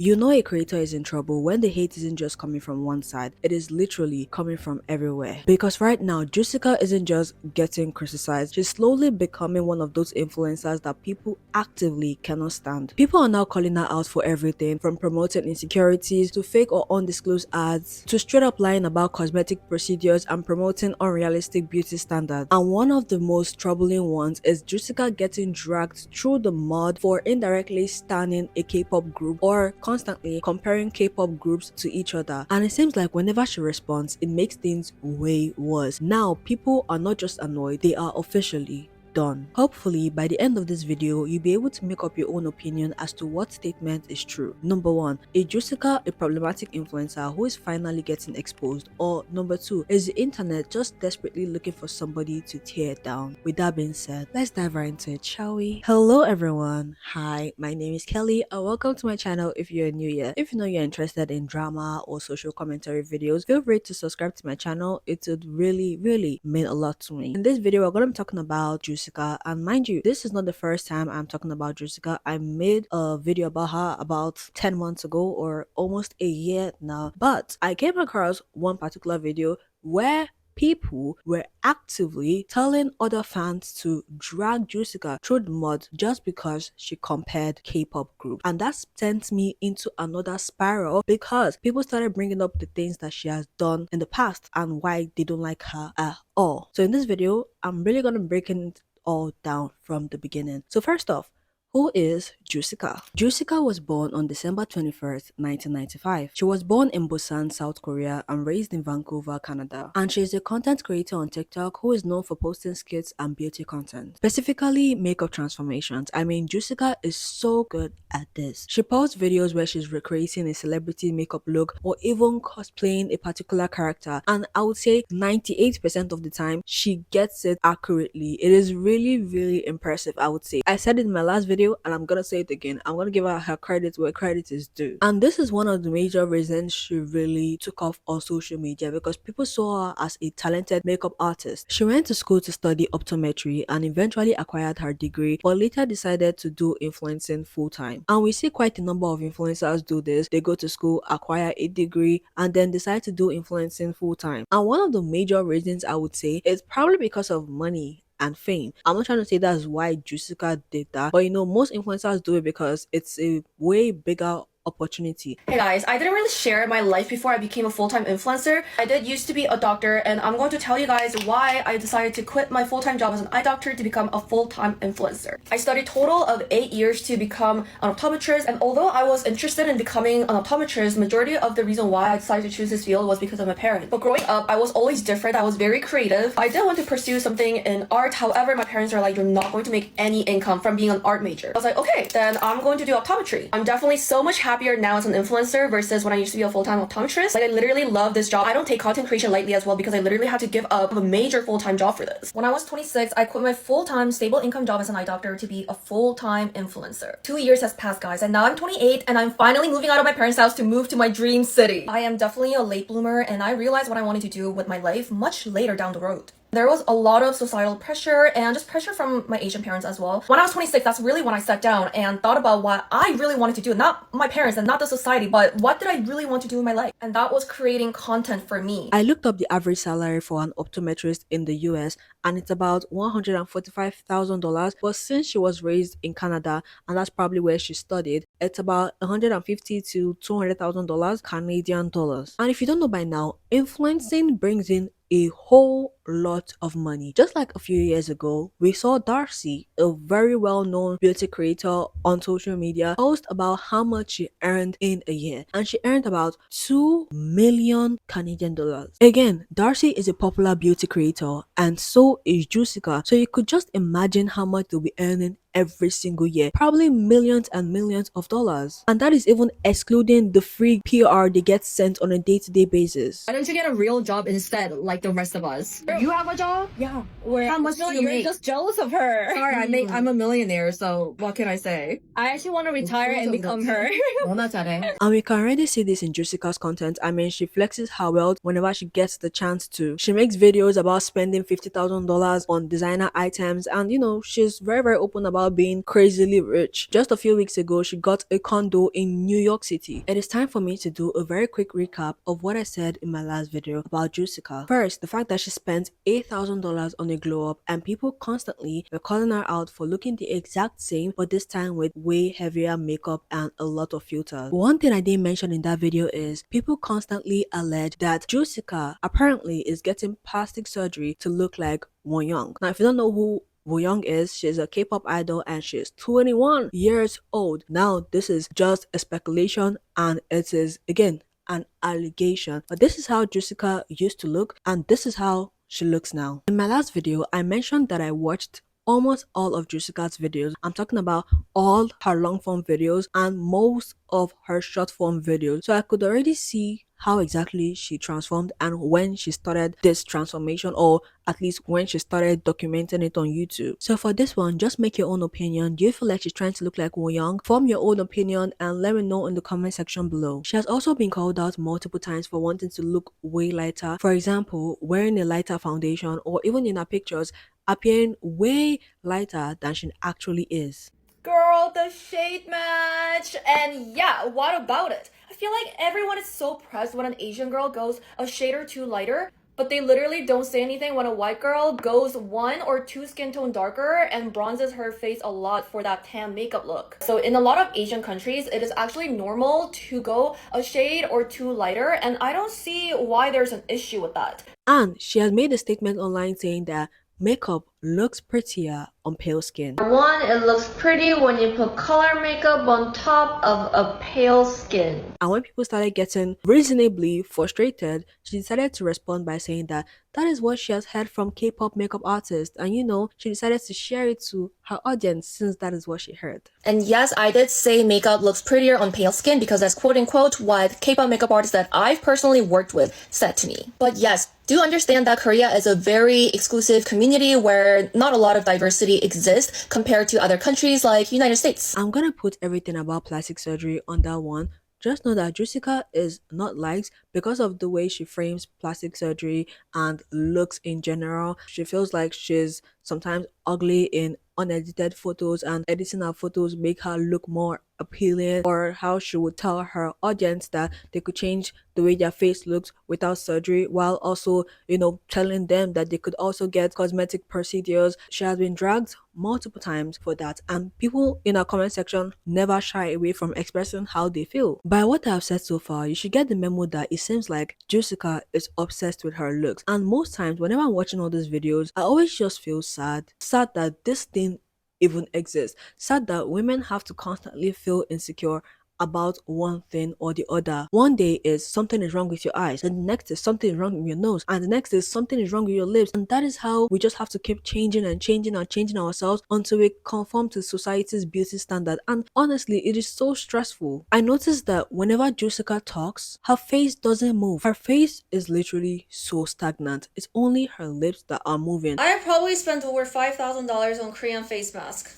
You know a creator is in trouble when the hate isn't just coming from one side, it is literally coming from everywhere. Because right now, Jooshica isn't just getting criticized, she's slowly becoming one of those influencers that people actively cannot stand. People are now calling her out for everything from promoting insecurities to fake or undisclosed ads to straight up lying about cosmetic procedures and promoting unrealistic beauty standards. And one of the most troubling ones is Jooshica getting dragged through the mud for indirectly standing a K-pop group or constantly comparing K-pop groups to each other. And it seems like whenever she responds, it makes things way worse. Now, people are not just annoyed, they are officially done. Hopefully, by the end of this video, you'll be able to make up your own opinion as to what statement is true. Number 1, is Jooshica a problematic influencer who is finally getting exposed? Or number 2, is the internet just desperately looking for somebody to tear down? With that being said, let's dive right into it, shall we? Hello everyone. Hi, my name is Kelly and welcome to my channel if you're new here. If you know you're interested in drama or social commentary videos, feel free to subscribe to my channel. It would really mean a lot to me. In this video, we're going to be talking about Jooshica, and mind you, this is not the first time I'm talking about Jooshica. I made a video about her about 10 months ago or almost a year now, but I came across one particular video where people were actively telling other fans to drag Jooshica through the mud just because she compared K-pop groups. And that sent me into another spiral because people started bringing up the things that she has done in the past and why they don't like her at all. So in this video, I'm really going to break it all down from the beginning. So first off, who is Jooshica? Jooshica was born on December 21st, 1995. She was born in Busan, South Korea and raised in Vancouver, Canada. And she is a content creator on TikTok who is known for posting skits and beauty content, specifically makeup transformations. I mean, Jooshica is so good at this. She posts videos where she's recreating a celebrity makeup look or even cosplaying a particular character. And I would say 98% of the time, she gets it accurately. It is really impressive, I would say. I said it in my last video and I'm gonna say it again. I'm gonna give her credit where credit is due. And this is one of the major reasons she really took off on social media, because people saw her as a talented makeup artist. She went to school to study optometry and eventually acquired her degree, but later decided to do influencing full time. And we see quite a number of influencers do this. They go to school, acquire a degree, and then decide to do influencing full time. And one of the major reasons I would say is probably because of money and fame. I'm not trying to say that's why Jooshica did that, but you know, most influencers do it because it's a way bigger opportunity. Hey guys, I didn't really share my life before I became a full-time influencer. I did used to be a doctor, and I'm going to tell you guys why I decided to quit my full-time job as an eye doctor to become a full-time influencer. I studied total of 8 years to become an optometrist, and although I was interested in becoming an optometrist, majority of the reason why I decided to choose this field was because of my parents. But growing up, I was always different. I was very creative. I did want to pursue something in art. However, my parents are like, you're not going to make any income from being an art major. I was like, okay, then I'm going to do optometry. I'm definitely so much happier now as an influencer versus when I used to be a full-time optometrist. Like, I literally love this job. I don't take content creation lightly as well, because I literally had to give up a major full-time job for this. When I was 26, I quit my full-time stable income job as an eye doctor to be a full-time influencer. 2 years has passed, guys, and now I'm 28 and I'm finally moving out of my parents' house to move to my dream city. I am definitely a late bloomer, and I realized what I wanted to do with my life much later down the road. There was a lot of societal pressure and just pressure from my Asian parents as well. When I was 26, that's really when I sat down and thought about what I really wanted to do. Not my parents and not the society, but what did I really want to do in my life? And that was creating content for me. I looked up the average salary for an optometrist in the US and it's about $145,000. But since she was raised in Canada and that's probably where she studied, it's about $150 to $200,000 Canadian dollars. And if you don't know by now, influencing brings in a whole lot of money. Just like a few years ago, we saw Darcy, a very well-known beauty creator on social media, post about how much she earned in a year, and she earned about 2 million Canadian dollars. Again, Darcy is a popular beauty creator and so is Jooshica, so you could just imagine how much they'll be earning every single year, probably millions and millions of dollars. And that is even excluding the free PR they get sent on a day-to-day basis. Why don't you get a real job instead, like the rest of us? You have a job? Yeah. How much do you You're make? just jealous of her. Sorry, I'm a millionaire, so what can I say? I actually want to retire and become her. 너나 잘해. And we can already see this in Jooshica's content. I mean, she flexes her wealth whenever she gets the chance to. She makes videos about spending $50,000 on designer items, and you know, she's very open about about being crazily rich. Just a few weeks ago, she got a condo in New York City. It is time for me to do a very quick recap of what I said in my last video about Jooshica. First, the fact that she spent $8,000 on a glow up and people constantly were calling her out for looking the exact same, but this time with way heavier makeup and a lot of filters. One thing I didn't mention in that video is people constantly allege that Jooshica apparently is getting plastic surgery to look like Won Young. Now, if you don't know who Woo Young is, she's a K-pop idol and she's 21 years old. Now, this is just a speculation and it is, again, an allegation. But this is how Jooshica used to look and this is how she looks now. In my last video, I mentioned that I watched almost all of Jooshica's videos. I'm talking about all her long form videos and most of her short form videos. So I could already see how exactly she transformed and when she started this transformation, or at least when she started documenting it on YouTube. So for this one, just make your own opinion. Do you feel like she's trying to look like Woo Young? Form your own opinion and let me know in the comment section below. She has also been called out multiple times for wanting to look way lighter. For example, wearing a lighter foundation or even in her pictures appearing way lighter than she actually is. Girl, the shade match! And yeah, what about it? I feel like everyone is so pressed when an Asian girl goes a shade or two lighter, but they literally don't say anything when a white girl goes 1 or 2 skin tone darker and bronzes her face a lot for that tan makeup look. So in a lot of Asian countries, it is actually normal to go a shade or 2 lighter, and I don't see why there's an issue with that. And she has made a statement online saying that makeup looks prettier on pale skin. One, it looks pretty when you put color makeup on top of a pale skin. And when people started getting reasonably frustrated, she decided to respond by saying that that is what she has heard from K-pop makeup artists, and you know, she decided to share it to her audience since that is what she heard. And yes, I did say makeup looks prettier on pale skin because that's quote unquote what K-pop makeup artists that I've personally worked with said to me. But yes, do understand that Korea is a very exclusive community where not a lot of diversity exists compared to other countries like United States. I'm gonna put everything about plastic surgery on that one. Just know that Jooshica is not liked because of the way she frames plastic surgery and looks in general. She feels like she's sometimes ugly in unedited photos, and editing her photos make her look more appealing, or how she would tell her audience that they could change the way their face looks without surgery, while also, you know, telling them that they could also get cosmetic procedures. She has been dragged multiple times for that, and people in our comment section never shy away from expressing how they feel. By what I've said so far, you should get the memo that it seems like Jooshica is obsessed with her looks, and most times whenever I'm watching all these videos, I always just feel sad that this thing even exists, sad that women have to constantly feel insecure about one thing or the other. One day is something is wrong with your eyes, and the next is something is wrong with your nose, and the next is something is wrong with your lips, and that is how we just have to keep changing and changing and changing ourselves until we conform to society's beauty standard. And honestly, it is so stressful. I noticed that whenever Jooshica talks, her face doesn't move. Her face is literally so stagnant. It's only her lips that are moving. I have probably spent over $5,000 on Korean face mask.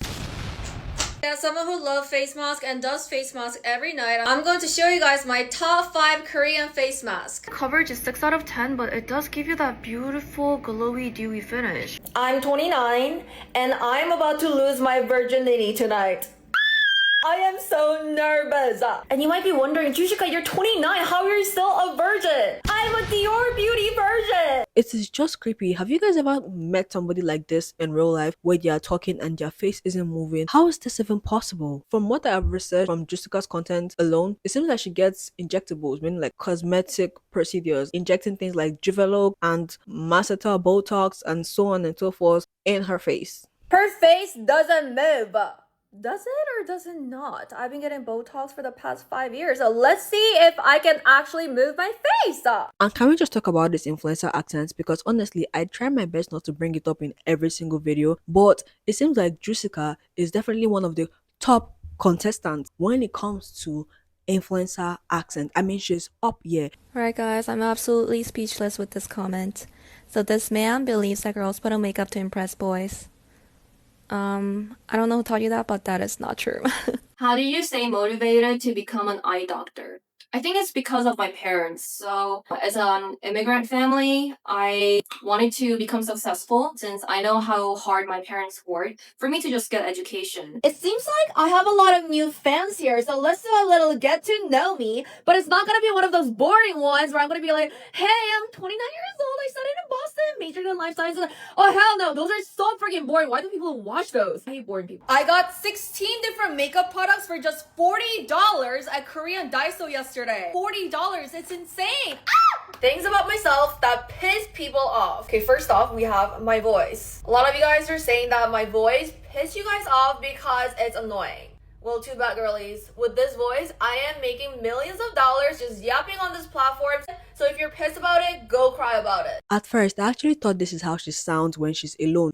As someone who loves face mask and does face mask every night, I'm going to show you guys my top 5 Korean face mask. Coverage is 6 out of 10, but it does give you that beautiful glowy dewy finish. I'm 29 and I'm about to lose my virginity tonight. I am so nervous. And you might be wondering, Jooshica, you're 29. How are you still a virgin? I'm a Dior Beauty virgin. It is just creepy. Have you guys ever met somebody like this in real life where they are talking and their face isn't moving? How is this even possible? From what I have researched from Jooshica's content alone, it seems like she gets injectables, meaning like cosmetic procedures, injecting things like Juvelo and Masseter Botox and so on and so forth in her face. Her face doesn't move. Does it or does it not? I've been getting Botox for the past 5 years, so let's see if I can actually move my face. And can we just talk about this influencer accent? Because honestly, I try my best not to bring it up in every single video, but it seems like Jooshica is definitely one of the top contestants when it comes to influencer accent. I mean, she's up here. Alright guys, I'm absolutely speechless with this comment. So this man believes that girls put on makeup to impress boys. I don't know who taught you that, but that is not true. How do you stay motivated to become an eye doctor? I think it's because of my parents. So, as an immigrant family, I wanted to become successful since I know how hard my parents worked for me to just get education. It seems like I have a lot of new fans here, so let's do a little get to know me. But it's not gonna be one of those boring ones where I'm gonna be like, hey, I'm 29 years old, I studied in Boston, majored in life sciences. Oh, hell no, those are so freaking boring. Why do people watch those? I hate boring people. I got 16 different makeup products for just $40 at Korean Daiso yesterday. $40, it's insane. Things about myself that piss people off. Okay, first off, we have my voice. A lot of you guys are saying that my voice piss you guys off because it's annoying. Well, too bad, girlies. With this voice, I am making millions of dollars just yapping on this platform. So if you're pissed about it, go cry about it. At first, I actually thought this is how she sounds when she's alone,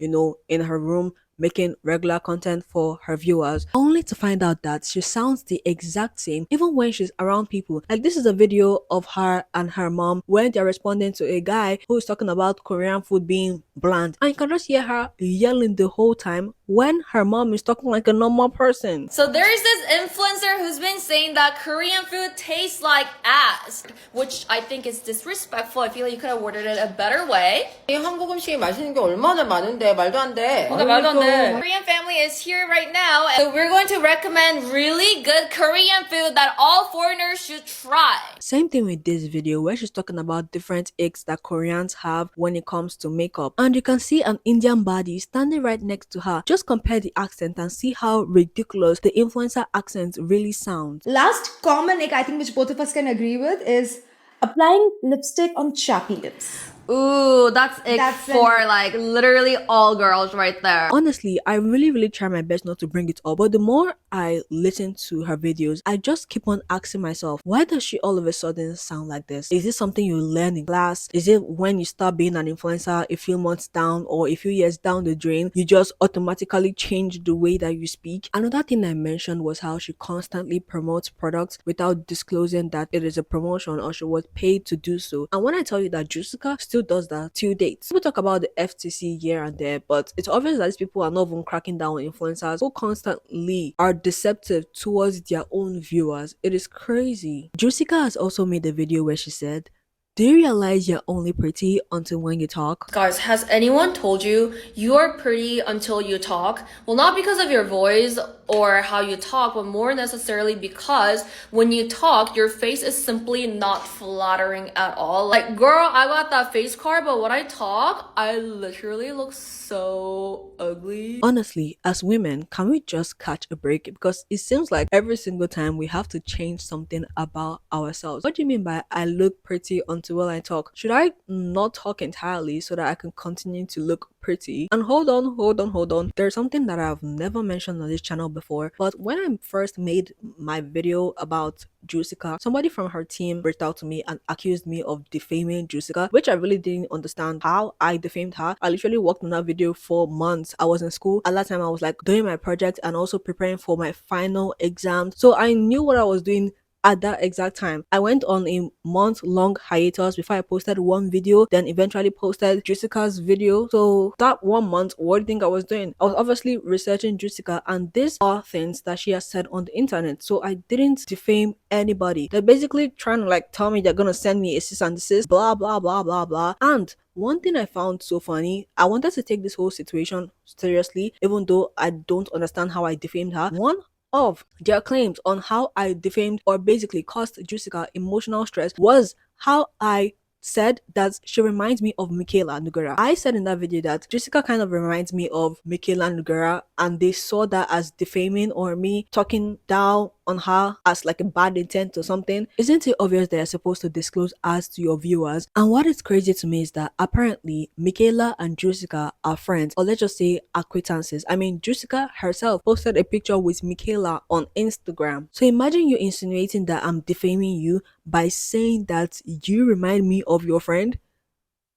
in her room, making regular content for her viewers, only to find out that she sounds the exact same even when she's around people. Like, this is a video of her and her mom when they're responding to a guy who is talking about Korean food being bland, and you can just hear her yelling the whole time when her mom is talking like a normal person. So there's this influencer who's been saying that Korean food tastes like ass, which I think is disrespectful. I feel like you could have worded it a better way. 한국 음식이 맛있는 게 얼마나 많은데 말도 안 돼. 말도 안 돼. Korean family is here right now, so we're going to recommend really good Korean food that all foreigners should try. Same thing with this video where she's talking about different aches that Koreans have when it comes to makeup, and you can see an Indian body standing right next to her. Just compare the accent and see how ridiculous the influencer accent really sounds. Last common ick I think which both of us can agree with is applying lipstick on chappy lips. Ooh, that's it for like literally all girls right there. Honestly, I really try my best not to bring it up, but the more I listen to her videos, I just keep on asking myself, why does she all of a sudden sound like this? Is this something you learn in class? Is it when you start being an influencer a few months down or a few years down the drain, you just automatically change the way that you speak? Another thing I mentioned was how she constantly promotes products without disclosing that it is a promotion or she was paid to do so. And when I tell you that Jooshica still does that to date. People talk about the FTC here and there, but it's obvious that these people are not even cracking down on influencers who constantly are deceptive towards their own viewers. It is crazy. Jooshica has also made a video where she said, do you realize you're only pretty until when you talk? Guys, has anyone told you you are pretty until you talk? Well, not because of your voice or how you talk, but more necessarily because when you talk, your face is simply not flattering at all. Like, girl, I got that face card, but when I talk, I literally look so ugly. Honestly, as women, can we just catch a break? Because it seems like every single time we have to change something about ourselves. What do you mean by I look pretty until when I talk? Should I not talk entirely so that I can continue to look pretty? And hold on. There's something that I've never mentioned on this channel before, but when I first made my video about Jooshica, somebody from her team reached out to me and accused me of defaming Jooshica, which I really didn't understand how I defamed her. I literally worked on that video for months. I was in school at that time. I was like doing my project and also preparing for my final exam, so I knew what I was doing. At that exact time, I went on a month-long hiatus before I posted one video, then eventually posted Jooshica's video. So that 1 month, what do you think I was doing? I was obviously researching Jooshica, and these are things that she has said on the internet. So I didn't defame anybody. They're basically trying to like tell me they're gonna send me a cease and desist, blah blah blah blah blah. And one thing I found so funny, I wanted to take this whole situation seriously, even though I don't understand how I defamed her. One of their claims on how I defamed or basically caused Jooshica emotional stress was how I said that she reminds me of Michaela Nugura. I said in that video that Jooshica kind of reminds me of Michaela Nugura, and they saw that as defaming or me talking down on her as like a bad intent or something. Isn't it obvious that you're supposed to disclose as to your viewers? And what is crazy to me is that apparently Michaela and Jooshica are friends, or let's just say acquaintances. I mean, Jooshica herself posted a picture with Michaela on Instagram. So imagine you insinuating that I'm defaming you by saying that you remind me of your friend.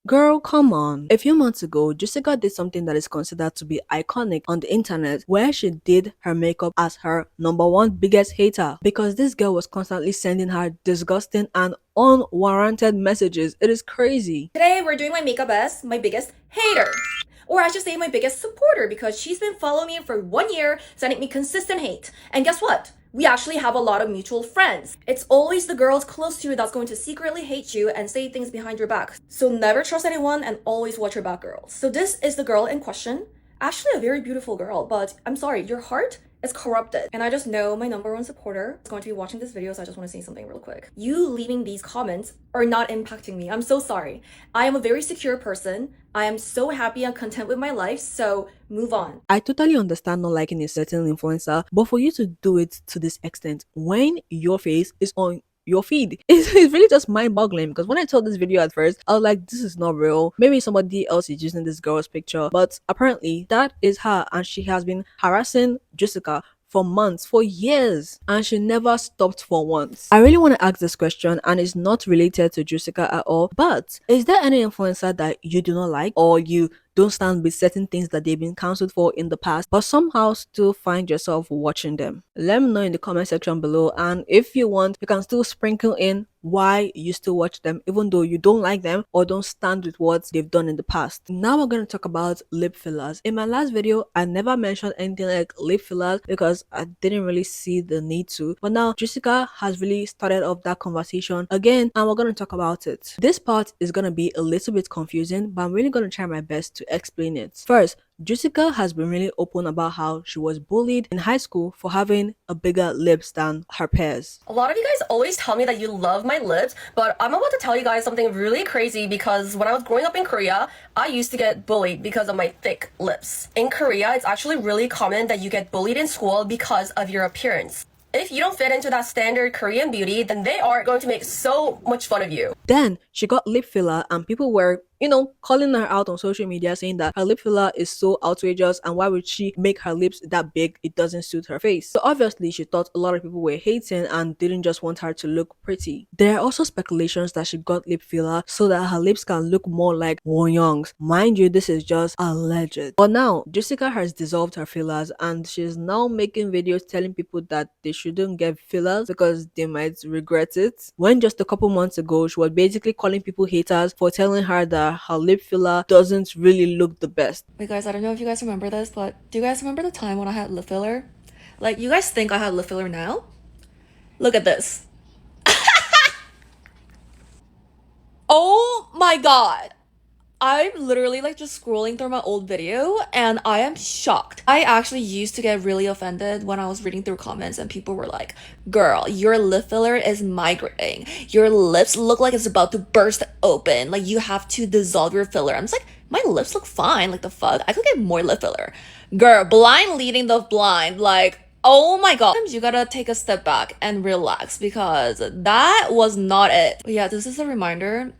Girl, come on. A few months ago, Jooshica did something that is considered to be iconic on the internet, where she did her makeup as her #1 biggest hater, because this girl was constantly sending her disgusting and unwarranted messages. It is crazy. Today we're doing my makeup as my biggest hater. Or I should say my biggest supporter, because she's been following me for 1 year, sending me consistent hate. And guess what? We actually have a lot of mutual friends. It's always the girls close to you that's going to secretly hate you and say things behind your back. So never trust anyone and always watch your back, girls. So this is the girl in question. Actually a very beautiful girl, but I'm sorry, your heart is corrupted. And I just know my #1 supporter is going to be watching this video, so I just want to say something real quick. You leaving these comments are not impacting me. I'm so sorry. I am a very secure person. I am so happy and content with my life, so move on. I totally understand not liking a certain influencer, but for you to do it to this extent when your face is on your feed, it's really just mind-boggling. Because when I saw this video at first, I was like, this is not real. Maybe somebody else is using this girl's picture, but apparently that is her, and she has been harassing Jooshica for months, for years, and she never stopped for once. I really want to ask this question, and it's not related to Jooshica at all, but is there any influencer that you do not like, or you don't stand with certain things that they've been cancelled for in the past, but somehow still find yourself watching them? Let me know in the comment section below, and if you want, you can still sprinkle in why you still watch them even though you don't like them or don't stand with what they've done in the past. Now we're going to talk about lip fillers. In my last video, I never mentioned anything like lip fillers because I didn't really see the need to, but now Jooshica has really started off that conversation again, and we're going to talk about it. This part is going to be a little bit confusing, but I'm really going to try my best to explain it. First, Jooshica has been really open about how she was bullied in high school for having a bigger lips than her peers. A lot of you guys always tell me that you love my lips, but I'm about to tell you guys something really crazy because when I was growing up in Korea, I used to get bullied because of my thick lips. In Korea, it's actually really common that you get bullied in school because of your appearance. If you don't fit into that standard Korean beauty, then they are going to make so much fun of you. Then she got lip filler, and people were, calling her out on social media, saying that her lip filler is so outrageous and why would she make her lips that big? It doesn't suit her face. So obviously she thought a lot of people were hating and didn't just want her to look pretty. There are also speculations that she got lip filler so that her lips can look more like Won Young's. Mind you, this is just alleged. But now Jooshica has dissolved her fillers, and she's now making videos telling people that they shouldn't get fillers because they might regret it. When just a couple months ago she was basically calling people haters for telling her that her lip filler doesn't really look the best. Wait guys, I don't know if you guys remember this, but do you guys remember the time when I had lip filler? Like, you guys think I had lip filler now? Look at this. Oh my god. I'm literally like just scrolling through my old video and I am shocked. I actually used to get really offended when I was reading through comments and people were like, girl, your lip filler is migrating. Your lips look like it's about to burst open. Like, you have to dissolve your filler. I'm just like, my lips look fine. Like, the fuck? I could get more lip filler. Girl, blind leading the blind. Like, oh my god. Sometimes you gotta take a step back and relax because that was not it. But yeah, this is a reminder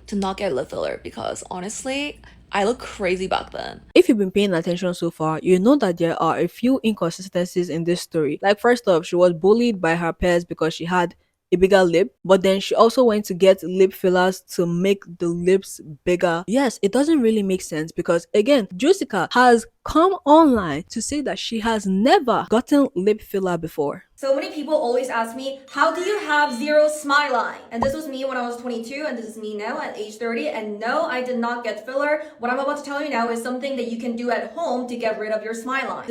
to not get lip filler because honestly, I look crazy back then. If you've been paying attention so far, you know that there are a few inconsistencies in this story. Like, first off, she was bullied by her peers because she had a bigger lip, but then she also went to get lip fillers to make the lips bigger. Yes, it doesn't really make sense because again, Jooshica has come online to say that she has never gotten lip filler before. So many people always ask me, how do you have zero smile line? And this was me when I was 22, and this is me now at age 30. And no, I did not get filler. What I'm about to tell you now is something that you can do at home to get rid of your smile line.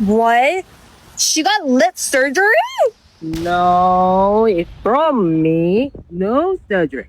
What? She got lip surgery? No, it's from me. No surgery.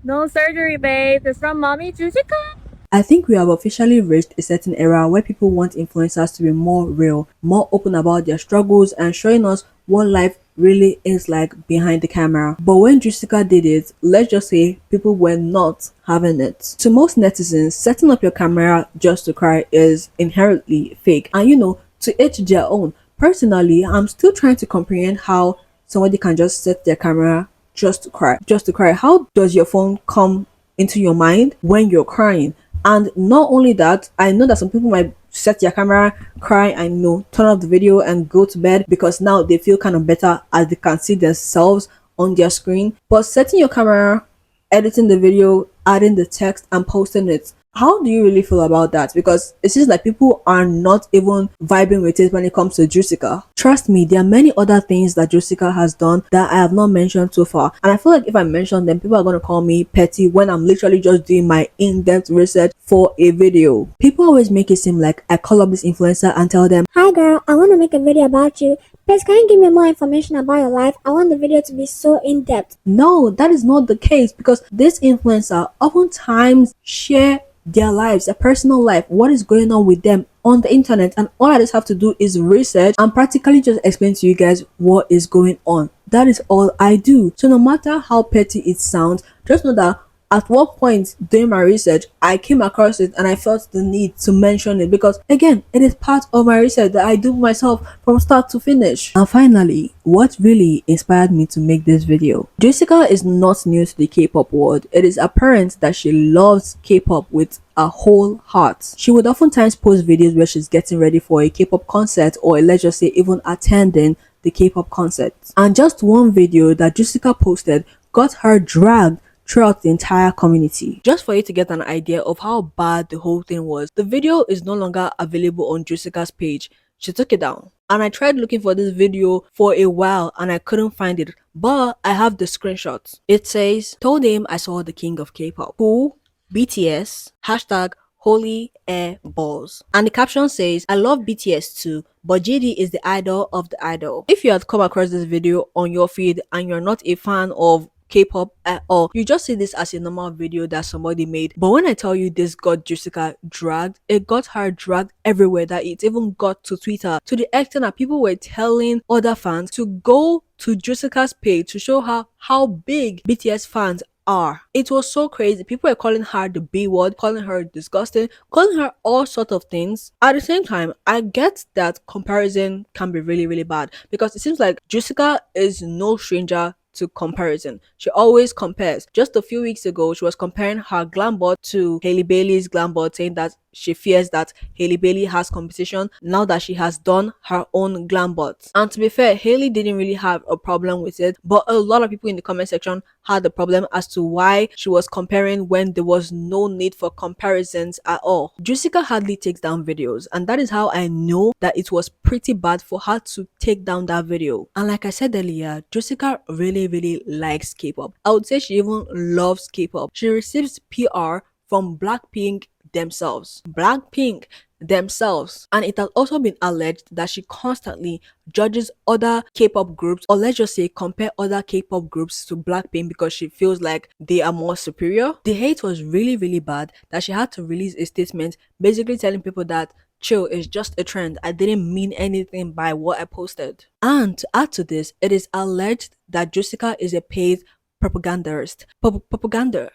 No surgery, babe. It's from Mommy Jooshica. I think we have officially reached a certain era where people want influencers to be more real, more open about their struggles and showing us what life really is like behind the camera. But when Jooshica did it, let's just say people were not having it. To most netizens, setting up your camera just to cry is inherently fake, and to each their own. Personally, I'm still trying to comprehend how somebody can just set their camera just to cry. Just to cry. How does your phone come into your mind when you're crying? And not only that, I know that some people might set their camera, cry, and turn off the video and go to bed because now they feel kind of better as they can see themselves on their screen. But setting your camera, editing the video, adding the text and posting it How do you really feel about that? Because it seems like people are not even vibing with it when it comes to Jooshica. Trust me, there are many other things that Jooshica has done that I have not mentioned so far. And I feel like if I mention them, people are going to call me petty when I'm literally just doing my in-depth research for a video. People always make it seem like I call up this influencer and tell them, Hi girl, I want to make a video about you. Please, can you give me more information about your life? I want the video to be so in-depth. no, that is not the case, because this influencer oftentimes share their lives, their personal life, what is going on with them on the internet, and all I just have to do is research and practically just explain to you guys what is going on. That is all I do. So no matter how petty it sounds, just know that at what point during my research I came across it and I felt the need to mention it, because again, it is part of my research that I do myself from start to finish. And finally, what really inspired me to make this video. Jooshica is not new to the K-pop world. It is apparent that she loves K-pop with a whole heart. She would oftentimes post videos where she's getting ready for a K-pop concert, or let's just say even attending the K-pop concert. And just one video that Jooshica posted got her dragged throughout the entire community. Just for you to get an idea of how bad the whole thing was, the video is no longer available on Jooshica's page. She took it down. And I tried looking for this video for a while and I couldn't find it, but I have the screenshots. It says, told him I saw the king of K-pop. Who? BTS. Hashtag holy air balls. And the caption says, I love BTS too, but JD is the idol of the idol. If you had come across this video on your feed and you're not a fan of K-pop at all, you just see this as a normal video that somebody made. But when I tell you this got Jooshica dragged, it got her dragged everywhere, that it even got to Twitter, to the extent that people were telling other fans to go to Jooshica's page to show her how big BTS fans are. It was so crazy. People were calling her the B word, calling her disgusting, calling her all sorts of things. At the same time, I get that comparison can be really, really bad, because it seems like Jooshica is no stranger to comparison. She always compares. Just a few weeks ago, she was comparing her glam bot to Hailey Bailey's glam bot, saying that she fears that Hailey Bailey has competition now that she has done her own glam bot. And to be fair, Hailey didn't really have a problem with it, but a lot of people in the comment section had the problem as to why she was comparing when there was no need for comparisons at all. Jooshica hardly takes down videos, and that is how I know that it was pretty bad for her to take down that video. And like I said earlier, Jooshica really, really likes K-pop. I would say she even loves K-pop. She receives PR from Blackpink themselves. Blackpink themselves. And it has also been alleged that she constantly judges other K-pop groups, or let's just say compare other K-pop groups to Blackpink, because she feels like they are more superior. The hate was really, really bad that she had to release a statement basically telling people that chill, it's just a trend. I didn't mean anything by what I posted. And to add to this, it is alleged that Jooshica is a paid propagandist. Propaganderist.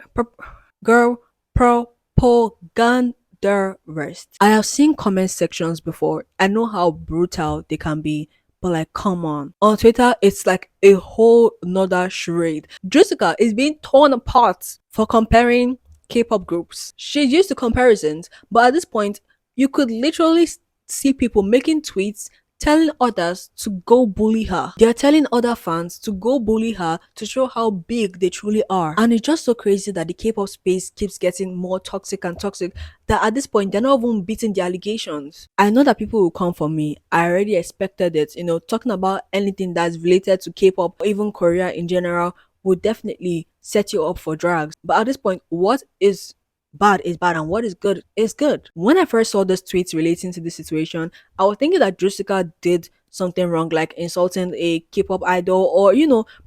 I have seen comment sections before. I know how brutal they can be, but like, come on. On Twitter, it's like a whole nother charade. Jooshica is being torn apart for comparing K-pop groups. She's used to comparisons, but at this point, you could literally see people making tweets telling others to go bully her. They're telling other fans to go bully her to show how big they truly are. And it's just so crazy that the K-pop space keeps getting more toxic and toxic, that at this point they're not even beating the allegations. I know that people will come for me. I already expected it. Talking about anything that's related to K-pop or even Korea in general would definitely set you up for drags. But at this point, what is bad is bad and what is good is good. When I first saw this tweets relating to this situation, I was thinking that Jooshica did something wrong, like insulting a K-pop idol, or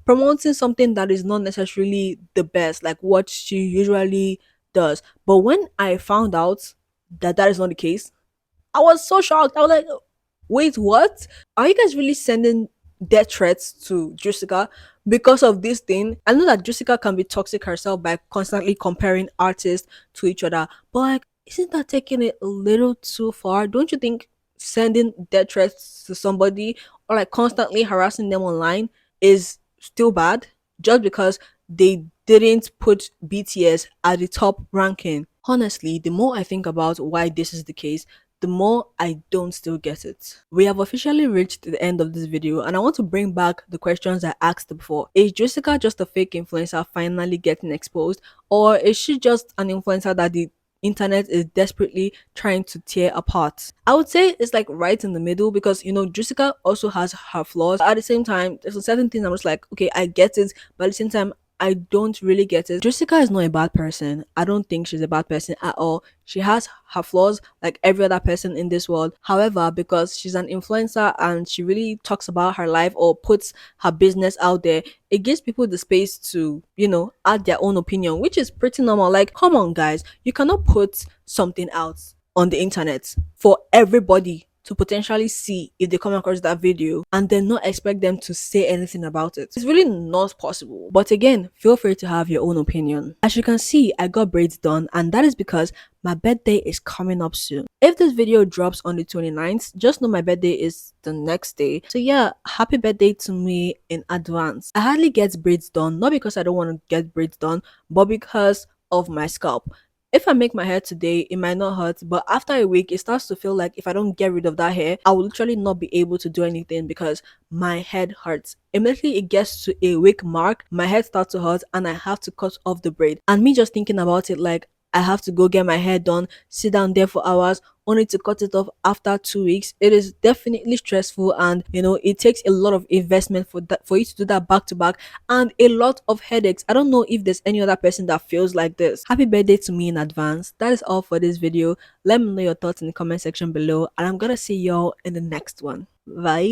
promoting something that is not necessarily the best, like what she usually does. But when I found out that that is not the case, I was so shocked. I was like, wait, what? Are you guys really sending death threats to Jooshica because of this thing? I know that Jooshica can be toxic herself by constantly comparing artists to each other, but like, isn't that taking it a little too far? Don't you think sending death threats to somebody, or like constantly harassing them online, is still bad just because they didn't put BTS at the top ranking? Honestly, the more I think about why this is the case, the more I don't still get it. We have officially reached the end of this video, and I want to bring back the questions I asked before. Is Jooshica just a fake influencer finally getting exposed, or is she just an influencer that the internet is desperately trying to tear apart. I would say it's like right in the middle because Jooshica also has her flaws. At the same time, there's a certain things I'm just like, okay, I get it, but at the same time, I don't really get it. Jessica is not a bad person. I don't think she's a bad person at all. She has her flaws like every other person in this world. However, because she's an influencer and she really talks about her life or puts her business out there, it gives people the space to, add their own opinion, which is pretty normal. Like, come on, guys, you cannot put something out on the internet for everybody to potentially see if they come across that video and then not expect them to say anything about it. It's really not possible. But again, feel free to have your own opinion. As you can see, I got braids done, and that is because my birthday is coming up soon. If this video drops on the 29th, just know my birthday is the next day. So yeah, happy birthday to me in advance. I hardly get braids done, not because I don't want to get braids done, but because of my scalp. If I make my hair today, it might not hurt, but after a week, it starts to feel like if I don't get rid of that hair, I will literally not be able to do anything because my head hurts. Immediately it gets to a week mark, my head starts to hurt and I have to cut off the braid. And me just thinking about it, like, I have to go get my hair done, sit down there for hours, only to cut it off after 2 weeks. It is definitely stressful, and it takes a lot of investment for you to do that back to back, and a lot of headaches. I don't know if there's any other person that feels like this. Happy birthday to me in advance. That is all for this video. Let me know your thoughts in the comment section below, and I'm gonna see y'all in the next one. Bye.